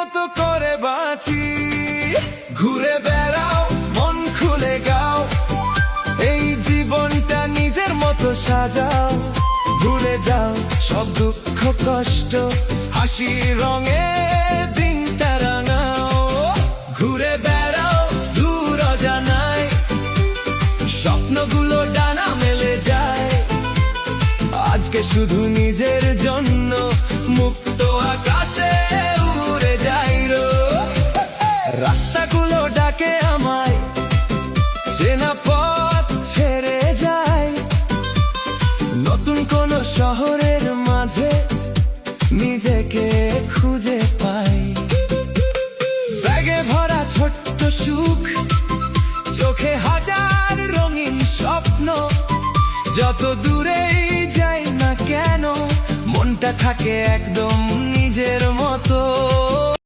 মতো করে বাঁচি। ঘুরে বেড়াও, মন খুলে গাও, এই জীবনটা নিজের মতো সাজাও। ভুলে যাও সব দুঃখ কষ্ট, হাসি রঙে দিনটা রাঙাও। ঘুরে বেড়াও দূর অজানায়, স্বপ্নগুলো ডানা মেলে যায়। আজকে শুধু নিজের জন্য মুক্ত আকাশে উড়ে যাই রো। রাস্তাগুলো ডাকে আমায়, চেনা পথ ছেড়ে যায়। নতুন কোন শহরের মাঝে নিজেকে খুঁজে পাই। ব্যাগে ভরা ছোট্ট সুখ, চোখে হাজার রঙিন স্বপ্ন। যত দূরেই যাই না কেন, মনটা থাকে একদম নিজের মতো।